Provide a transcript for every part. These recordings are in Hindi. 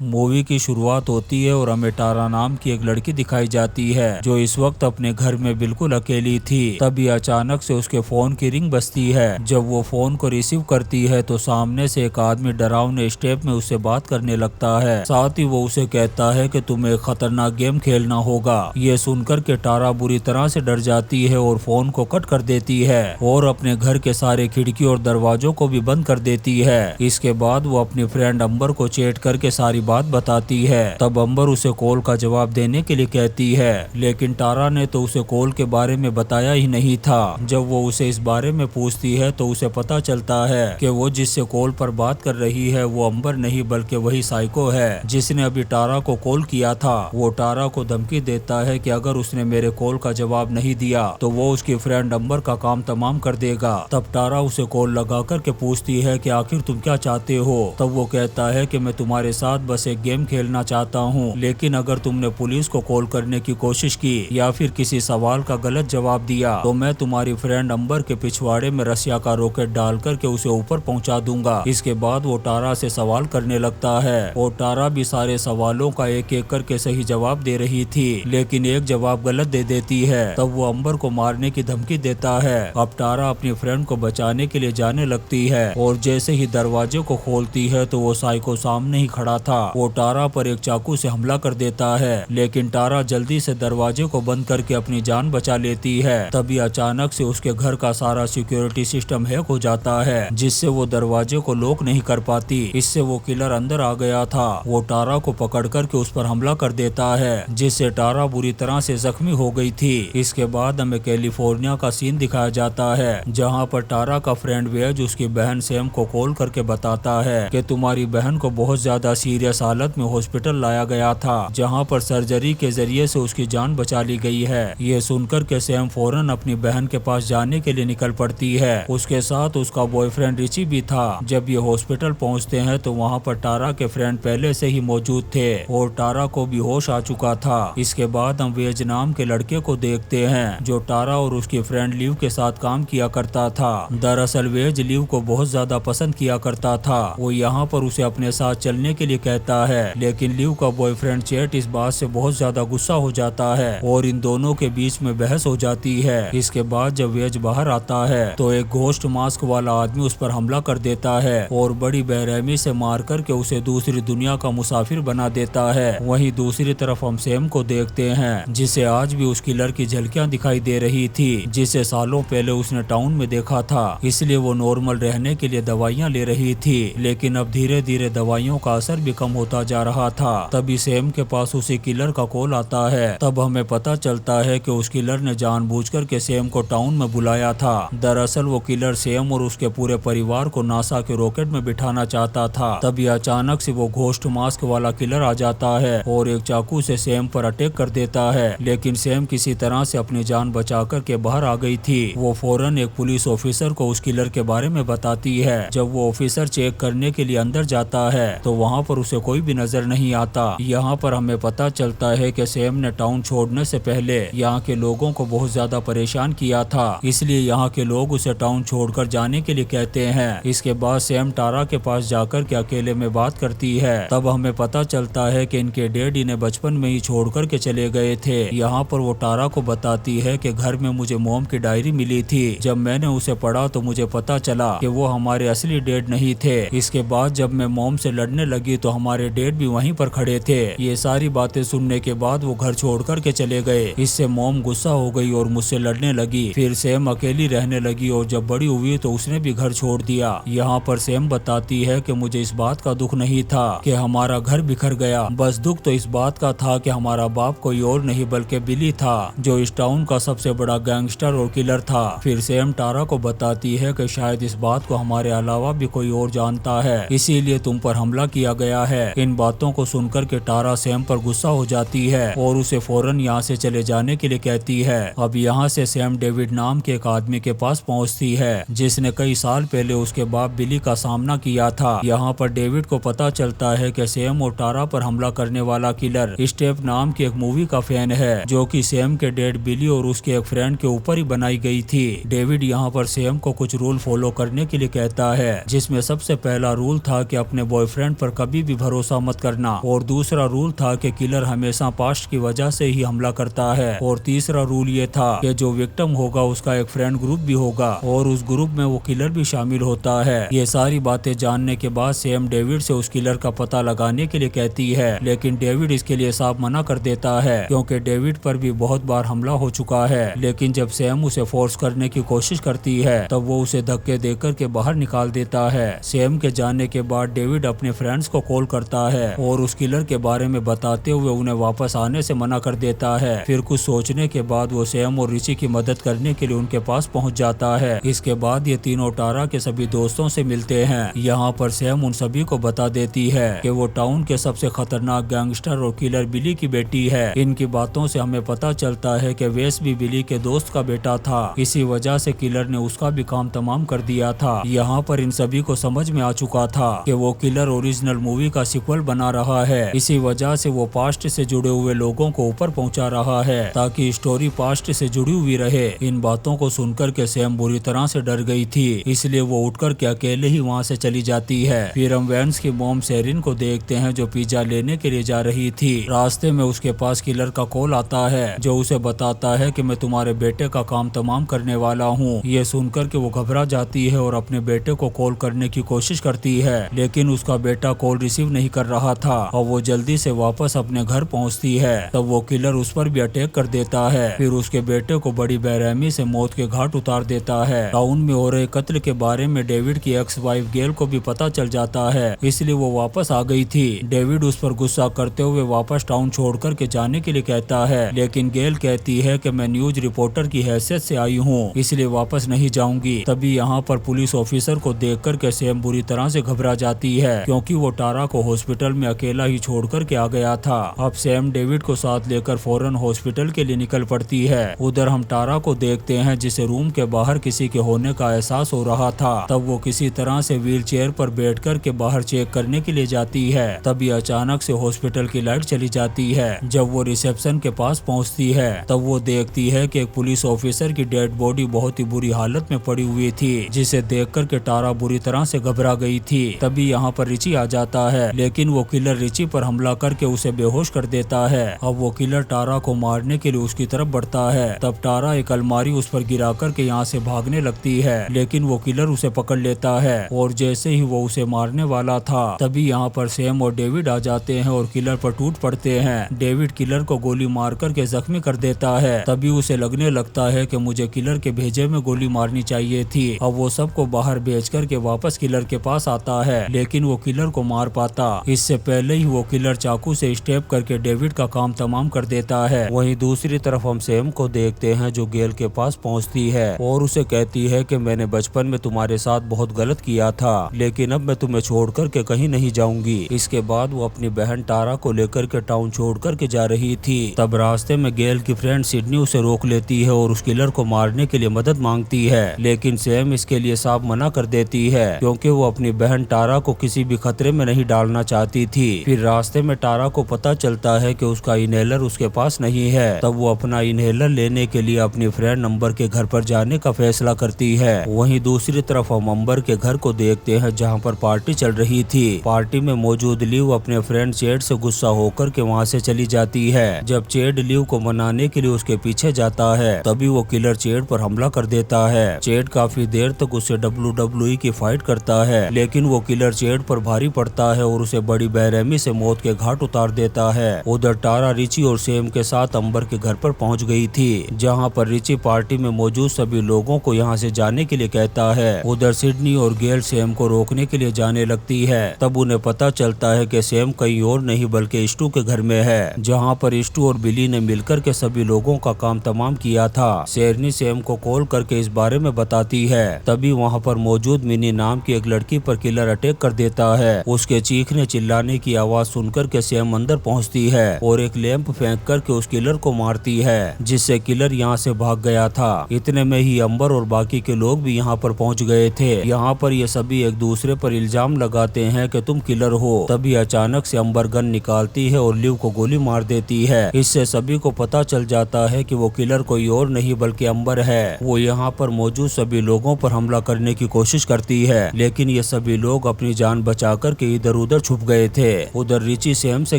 मूवी की शुरुआत होती है और हमें टारा नाम की एक लड़की दिखाई जाती है जो इस वक्त अपने घर में बिल्कुल अकेली थी। तभी अचानक से उसके फोन की रिंग बजती है। जब वो फोन को रिसीव करती है तो सामने से एक आदमी डरावने स्टेप में उससे बात करने लगता है। साथ ही वो उसे कहता है कि तुम्हें एक खतरनाक गेम खेलना होगा। ये सुनकर के टारा बुरी तरह से डर जाती है और फोन को कट कर देती है और अपने घर के सारे खिड़की और दरवाजों को भी बंद कर देती है। इसके बाद वो अपनी फ्रेंड अंबर को चैट करके सारी बात बताती है। तब अंबर उसे कॉल का जवाब देने के लिए कहती है, लेकिन टारा ने तो उसे कॉल के बारे में बताया ही नहीं था। जब वो उसे इस बारे में पूछती है तो उसे पता चलता है कि वो जिससे कॉल पर बात कर रही है वो अंबर नहीं बल्कि वही साइको है जिसने अभी टारा को कॉल किया था। वो टारा को धमकी देता है कि अगर उसने मेरे कॉल का जवाब नहीं दिया तो वो उसकी फ्रेंड अंबर का काम तमाम कर देगा। तब टारा उसे कॉल लगा करके पूछती है कि आखिर तुम क्या चाहते हो। तब वो कहता है कि मैं तुम्हारे साथ बस एक गेम खेलना चाहता हूँ, लेकिन अगर तुमने पुलिस को कॉल करने की कोशिश की या फिर किसी सवाल का गलत जवाब दिया तो मैं तुम्हारी फ्रेंड अंबर के पिछवाड़े में रसिया का रॉकेट डाल करके उसे ऊपर पहुंचा दूंगा। इसके बाद वो टारा से सवाल करने लगता है और टारा भी सारे सवालों का एक एक करके सही जवाब दे रही थी, लेकिन एक जवाब गलत दे देती है। तब वो अंबर को मारने की धमकी देता है। अब टारा अपनी फ्रेंड को बचाने के लिए जाने लगती है और जैसे ही दरवाजे को खोलती है तो वो साइको सामने ही खड़ा था। वो टारा पर एक चाकू से हमला कर देता है, लेकिन टारा जल्दी से दरवाजे को बंद करके अपनी जान बचा लेती है। तभी अचानक से उसके घर का सारा सिक्योरिटी सिस्टम हैक हो जाता है जिससे वो दरवाजे को लॉक नहीं कर पाती। इससे वो किलर अंदर आ गया था। वो टारा को पकड़ करके उस पर हमला कर देता है जिससे टारा बुरी तरह से जख्मी हो गई थी। इसके बाद हमें कैलिफोर्निया का सीन दिखाया जाता है जहाँ पर टारा का फ्रेंड वेज उसकी बहन सैम को कॉल करके बताता है कि तुम्हारी बहन को बहुत ज्यादा सीरियस हालत में हॉस्पिटल लाया गया था जहां पर सर्जरी के जरिए से उसकी जान बचा ली गई है। ये सुनकर के सैम फौरन अपनी बहन के पास जाने के लिए निकल पड़ती है। उसके साथ उसका बॉयफ्रेंड रिची भी था। जब ये हॉस्पिटल पहुंचते हैं तो वहां पर टारा के फ्रेंड पहले से ही मौजूद थे और टारा को भी होश आ चुका था। इसके बाद हम वेज नाम के लड़के को देखते हैं जो टारा और उसकी फ्रेंड लिव के साथ काम किया करता था। दरअसल वेज लिव को बहुत ज्यादा पसंद किया करता था। वो यहाँ पर उसे अपने साथ चलने के लिए कहता है, लेकिन लिव का बॉयफ्रेंड चैट इस बात से बहुत ज्यादा गुस्सा हो जाता है और इन दोनों के बीच में बहस हो जाती है। इसके बाद जब वेज बाहर आता है तो एक घोस्ट मास्क वाला आदमी उस पर हमला कर देता है और बड़ी बेरहमी से मार करके उसे दूसरी दुनिया का मुसाफिर बना देता है। वहीं दूसरी तरफ हम सैम को देखते हैं जिसे आज भी उस किलर की झलकियां दिखाई दे रही थी जिसे सालों पहले उसने टाउन में देखा था। इसलिए वो नॉर्मल रहने के लिए दवाइयां ले रही थी, लेकिन अब धीरे धीरे दवाइयों का असर भी कम होता जा रहा था। तभी सैम के पास उसी किलर का कॉल आता है। तब हमें पता चलता है कि उस किलर ने जानबूझकर के सैम को टाउन में बुलाया था। दरअसल वो किलर सैम और उसके पूरे परिवार को नासा के रॉकेट में बिठाना चाहता था। तभी अचानक से वो घोस्ट मास्क वाला किलर आ जाता है और एक चाकू से सैम पर अटैक कर देता है, लेकिन सैम किसी तरह से अपनी जान बचा कर के बाहर आ गई थी। वो फौरन एक पुलिस ऑफिसर को उस किलर के बारे में बताती है। जब वो ऑफिसर चेक करने के लिए अंदर जाता है तो वहाँ पर उसे कोई भी नजर नहीं आता। यहाँ पर हमें पता चलता है कि सैम ने टाउन छोड़ने से पहले यहाँ के लोगों को बहुत ज्यादा परेशान किया था, इसलिए यहाँ के लोग उसे टाउन छोड़कर जाने के लिए कहते हैं। इसके बाद सैम टारा के पास जाकर के अकेले में बात करती है। तब हमें पता चलता है कि इनके डैडी ने बचपन में ही छोड़ कर के चले गए थे। यहाँ पर वो टारा को बताती है कि घर में मुझे मॉम की डायरी मिली थी। जब मैंने उसे पढ़ा तो मुझे पता चला कि वो हमारे असली डैड नहीं थे। इसके बाद जब मैं मॉम से लड़ने लगी तो हमारे डैड भी वहीं पर खड़े थे। ये सारी बातें सुनने के बाद वो घर छोड़ कर के चले गए। इससे मॉम गुस्सा हो गई और मुझसे लड़ने लगी। फिर सैम अकेली रहने लगी और जब बड़ी हुई तो उसने भी घर छोड़ दिया। यहाँ पर सैम बताती है कि मुझे इस बात का दुख नहीं था कि हमारा घर बिखर गया, बस दुख तो इस बात का था कि हमारा बाप कोई और नहीं बल्कि बिली था जो इस टाउन का सबसे बड़ा गैंगस्टर और किलर था। फिर सैम टारा को बताती है कि शायद इस बात को हमारे अलावा भी कोई और जानता है, इसीलिए तुम पर हमला किया गया है। इन बातों को सुनकर के टारा सैम पर गुस्सा हो जाती है और उसे फौरन यहाँ से चले जाने के लिए कहती है। अब यहाँ से सैम डेविड नाम के एक आदमी के पास पहुँचती है जिसने कई साल पहले उसके बाप बिली का सामना किया था। यहाँ पर डेविड को पता चलता है कि सैम और टारा पर हमला करने वाला किलर स्टेप नाम की एक मूवी का फैन है जो कि सैम के डैड बिली और उसके एक फ्रेंड के ऊपर ही बनाई गई थी। डेविड यहाँ पर सैम को कुछ रूल फॉलो करने के लिए कहता है जिसमें सबसे पहला रूल था कि अपने बॉयफ्रेंड पर कभी भी भरोसा मत करना। और दूसरा रूल था कि किलर हमेशा पास्ट की वजह से ही हमला करता है। और तीसरा रूल ये था कि जो विक्टिम होगा उसका एक फ्रेंड ग्रुप भी होगा और उस ग्रुप में वो किलर भी शामिल होता है। ये सारी बातें जानने के बाद सैम डेविड से उस किलर का पता लगाने के लिए कहती है, लेकिन डेविड इसके लिए साफ मना कर देता है क्योंकि डेविड पर भी बहुत बार हमला हो चुका है। लेकिन जब सैम उसे फोर्स करने की कोशिश करती है तब वो उसे धक्के देकर के बाहर निकाल देता है। सैम के जाने के बाद डेविड अपने फ्रेंड्स को कॉल करता है और उस किलर के बारे में बताते हुए उन्हें वापस आने से मना कर देता है। फिर कुछ सोचने के बाद वो सैम और रिची की मदद करने के लिए उनके पास पहुंच जाता है। इसके बाद ये तीनों टारा के सभी दोस्तों से मिलते हैं। यहाँ पर सैम उन सभी को बता देती है कि वो टाउन के सबसे खतरनाक गैंगस्टर और किलर बिली की बेटी है। इनकी बातों से हमें पता चलता है कि वेस भी बिली के दोस्त का बेटा था, इसी वजह से किलर ने उसका भी काम तमाम कर दिया था। यहाँ पर इन सभी को समझ में आ चुका था कि वो किलर ओरिजिनल मूवी का सीक्वल बना रहा है, इसी वजह से वो पास्ट से जुड़े हुए लोगों को ऊपर पहुँचा रहा है ताकि स्टोरी पास्ट से जुड़ी हुई रहे। इन बातों को सुनकर के सैम बुरी तरह से डर गई थी, इसलिए वो उठकर के अकेले ही वहाँ से चली जाती है। फिर हम वेंस की मॉम शेरिन को देखते हैं जो पिज्जा लेने के लिए जा रही थी। रास्ते में उसके पास किलर का कॉल आता है जो उसे बताता है कि मैं तुम्हारे बेटे का काम तमाम करने वाला हूँ। ये सुनकर के वो घबरा जाती है और अपने बेटे को कॉल करने की कोशिश करती है, लेकिन उसका बेटा कॉल रिसीव नहीं कर रहा था और वो जल्दी से वापस अपने घर पहुँचती है। तब वो किलर उस पर भी अटैक कर देता है, फिर उसके बेटे को बड़ी बेरहमी से मौत के घाट उतार देता है। टाउन में हो रहे कत्ल के बारे में डेविड की एक्स वाइफ गेल को भी पता चल जाता है, इसलिए वो वापस आ गई थी। डेविड उस पर गुस्सा करते हुए वापस टाउन छोड़ कर के जाने के लिए कहता है, लेकिन गेल कहती है कि मैं न्यूज रिपोर्टर की हैसियत से आई हूँ, इसलिए वापस नहीं जाऊंगी। तभी यहाँ पर पुलिस ऑफिसर को देख कर के सैम बुरी तरह से घबरा जाती है क्योंकि वो टारा को हॉस्पिटल में अकेला ही छोड़ कर के आ गया था। अब सैम डेविड को साथ लेकर फौरन हॉस्पिटल के लिए निकल पड़ती है। उधर हम टारा को देखते हैं जिसे रूम के बाहर किसी के होने का एहसास हो रहा था। तब वो किसी तरह से व्हील चेयर पर बैठ कर के बाहर चेक करने के लिए जाती है। तभी अचानक से हॉस्पिटल की लाइट चली जाती है। जब वो रिसेप्शन के पास पहुंचती है तब वो देखती है कि एक पुलिस ऑफिसर की डेड बॉडी बहुत ही बुरी हालत में पड़ी हुई थी, जिसे देख कर के टारा बुरी तरह से घबरा गई थी। तभी यहाँ पर रिची आ जाता है, लेकिन वो किलर रिची पर हमला करके उसे बेहोश कर देता है। अब वो किलर टारा को मारने के लिए उसकी तरफ बढ़ता है। तब टारा एक अलमारी उस पर गिरा कर के यहाँ से भागने लगती है, लेकिन वो किलर उसे पकड़ लेता है और जैसे ही वो उसे मारने वाला था तभी यहाँ पर सैम और डेविड आ जाते हैं और किलर पर टूट पड़ते हैं। डेविड किलर को गोली मार कर के जख्मी कर देता है। तभी उसे लगने लगता है कि मुझे किलर के भेजे में गोली मारनी चाहिए थी। अब वो सबको बाहर भेज कर के वापस किलर के पास आता है, लेकिन वो किलर को मार पाता इससे पहले ही वो किलर चाकू से स्टेप करके डेविड का काम तमाम कर देता है। वहीं दूसरी तरफ हम सैम को देखते हैं जो गेल के पास पहुंचती है और उसे कहती है कि मैंने बचपन में तुम्हारे साथ बहुत गलत किया था, लेकिन अब मैं तुम्हें छोड़ कर के कहीं नहीं जाऊंगी। इसके बाद वो अपनी बहन टारा को लेकर के टाउन छोड़ कर के जा रही थी। तब रास्ते में गेल की फ्रेंड सिडनी उसे रोक लेती है और उस किलर को मारने के लिए मदद मांगती है, लेकिन सैम इसके लिए साफ मना कर देती है क्योंकि वो अपनी बहन टारा को किसी भी खतरे में नहीं डालना चाहती थी। फिर रास्ते में टारा को पता चलता है कि उसका इनहेलर उसके पास नहीं है। तब वो अपना इनहेलर लेने के लिए अपनी फ्रेंड अंबर के घर पर जाने का फैसला करती है। वहीं दूसरी तरफ हम अंबर के घर को देखते हैं जहाँ पर पार्टी चल रही थी। पार्टी में मौजूद लिव अपने फ्रेंड चेड से गुस्सा होकर के वहाँ से चली जाती है। जब चेड लिव को मनाने के लिए उसके पीछे जाता है तभी वो किलर चेड पर हमला कर देता है। चेड काफी देर तक उससे WWE की फाइट करता है, लेकिन वो किलर चेड पर भारी पड़ता है और उसे बड़ी बेरहमी से मौत के घाट उतार देता है। उधर टारा रिची और सैम के साथ अंबर के घर पर पहुंच गई थी, जहां पर रिची पार्टी में मौजूद सभी लोगों को यहां से जाने के लिए कहता है। उधर सिडनी और गेल सैम को रोकने के लिए जाने लगती है। तब उन्हें पता चलता है कि सैम कहीं और नहीं बल्कि स्टू के घर में है, जहां पर स्टू और बिली ने मिलकर के सभी लोगों का काम तमाम किया था। शेरनी सैम को कॉल करके इस बारे में बताती है। तभी वहां पर मौजूद मिनी नाम की एक लड़की पर किलर अटैक कर देता है। उसके चीखने चिल्लाने की आवाज सुनकर के सैम अंदर पहुंचती है और एक लैंप फेंक करके उस किलर को मारती है, जिससे किलर यहाँ से भाग गया था। इतने में ही अंबर और बाकी के लोग भी यहाँ पर पहुँच गए थे। यहाँ पर ये सभी एक दूसरे पर इल्जाम लगाते हैं कि तुम किलर हो। तभी अचानक से अंबर गन निकालती है और लिव को गोली मार देती है। इससे सभी को पता चल जाता है कि वो किलर कोई और नहीं बल्कि अंबर है। वो यहाँ पर मौजूद सभी लोगों पर हमला करने की कोशिश करती है, लेकिन ये सभी लोग अपनी जान बचा कर के इधर उधर उधर छुप गए थे। उधर रिची सैम से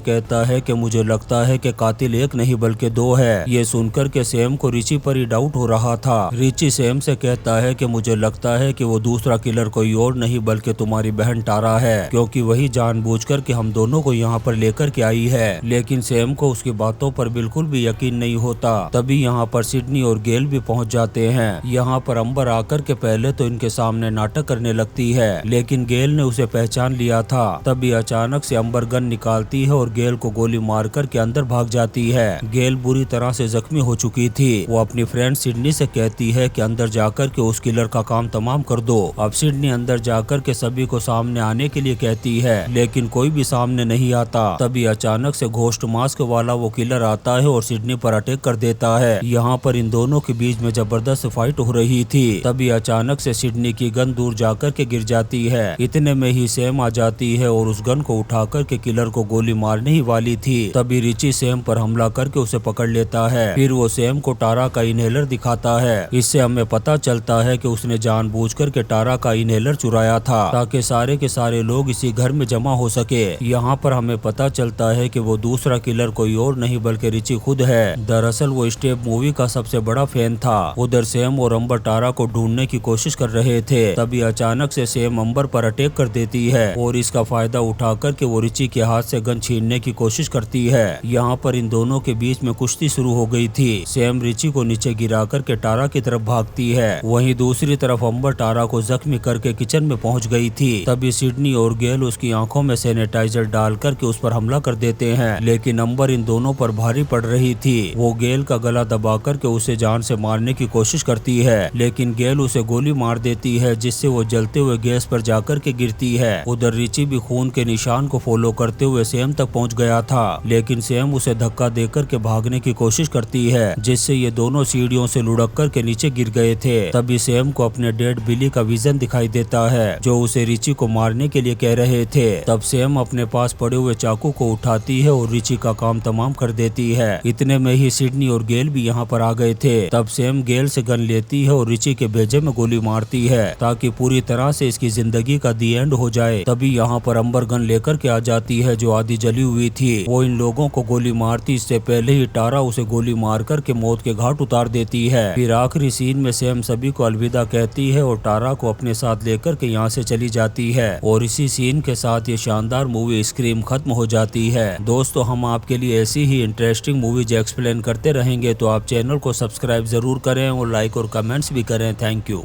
कहता है कि मुझे लगता है कि कातिल एक नहीं बल्कि दो है। ये सुनकर के सैम को रिची पर ही डाउट हो रहा था। रिची सैम से कहता है कि मुझे लगता है कि वो दूसरा किलर कोई और नहीं बल्कि तुम्हारी बहन टारा है, क्योंकि वही जानबूझकर के हम दोनों को यहाँ पर लेकर के आई है। लेकिन सैम को उसकी बातों पर बिल्कुल भी यकीन नहीं होता। तभी यहाँ पर सिडनी और गेल भी पहुँच जाते हैं। यहाँ पर अंबर आकर के पहले तो इनके सामने नाटक करने लगती है, लेकिन गेल ने उसे पहचान लिया था। तभी अचानक से अंबर गन निकालती है और गेल को गोली मारकर के अंदर भाग जाती है। गेल बुरी तरह से जख्मी हो चुकी थी। वो अपनी फ्रेंड सिडनी से कहती है कि अंदर जाकर के उस किलर का काम तमाम कर दो। अब सिडनी अंदर जाकर के सभी को सामने आने के लिए कहती है, लेकिन कोई भी सामने नहीं आता। तभी अचानक से घोस्ट मास्क वाला वो किलर आता है और सिडनी पर अटैक कर देता है। यहाँ पर इन दोनों के बीच में जबरदस्त फाइट हो रही थी। तभी अचानक से सिडनी की गन दूर जाकर के गिर जाती है। इतने में ही सैम आ जाती है और उस गन को उठाकर के किलर को गोली मारने ही वाली थी। तभी रिची सैम पर हमला करके उसे पकड़ लेता है। फिर वो सैम को टारा का इनहेलर दिखाता है। इससे हमें पता चलता है कि उसने जानबूझकर के टारा का इनहेलर चुराया था ताकि सारे के सारे लोग इसी घर में जमा हो सके। यहाँ पर हमें पता चलता है कि वो दूसरा किलर कोई और नहीं बल्कि रिची खुद है। दरअसल वो स्टेप मूवी का सबसे बड़ा फैन था। उधर सैम और अंबर टारा को ढूंढने की कोशिश कर रहे थे। तभी अचानक से सैम अंबर पर अटैक कर देती है और इसका फायदा उठाकर के वो रिची के हाथ से गन छीनने की कोशिश करती है। यहाँ पर इन दोनों के बीच में कुश्ती शुरू हो गई थी। सैम रिची को नीचे गिराकर के टारा की तरफ भागती है। वहीं दूसरी तरफ अंबर टारा को जख्मी करके किचन में पहुंच गई थी। तभी सिडनी और गेल उसकी आंखों में सैनिटाइजर डाल करके उस पर हमला कर देते हैं, लेकिन अंबर इन दोनों पर भारी पड़ रही थी। वो गेल का गला दबा करके उसे जान से मारने की कोशिश करती है, लेकिन गेल उसे गोली मार देती है जिससे वो जलते हुए गैस पर जाकर के गिरती है। उधर रिची भी खून के निशान को फॉलो करते हुए सैम तक पहुंच गया था, लेकिन सैम उसे धक्का देकर के भागने की कोशिश करती है जिससे ये दोनों सीढ़ियों से लुढ़क कर के नीचे गिर गए थे। तभी सैम को अपने डेड बिली का विजन दिखाई देता है जो उसे रिची को मारने के लिए कह रहे थे। तब सैम अपने पास पड़े हुए चाकू को उठाती है और रिची का काम तमाम कर देती है। इतने में ही सिडनी और गेल भी यहाँ पर आ गए थे। तब सैम गेल से गन लेती है और रिची के भेजे में गोली मारती है ताकि पूरी तरह से इसकी जिंदगी का दी एंड हो जाए। तभी यहाँ पर अंबर गन लेकर के आ जाती है जो आधी जली हुई थी। वो इन लोगों को गोली मारती इससे पहले ही टारा उसे गोली मार कर के मौत के घाट उतार देती है। फिर आखिरी सीन में सैम सभी को अलविदा कहती है और टारा को अपने साथ लेकर के यहाँ से चली जाती है और इसी सीन के साथ ये शानदार मूवी स्क्रीम खत्म हो जाती है। दोस्तों, हम आपके लिए ऐसी ही इंटरेस्टिंग मूवीज एक्सप्लेन करते रहेंगे, तो आप चैनल को सब्सक्राइब जरूर करें और लाइक और कमेंट्स भी करें। Thank you.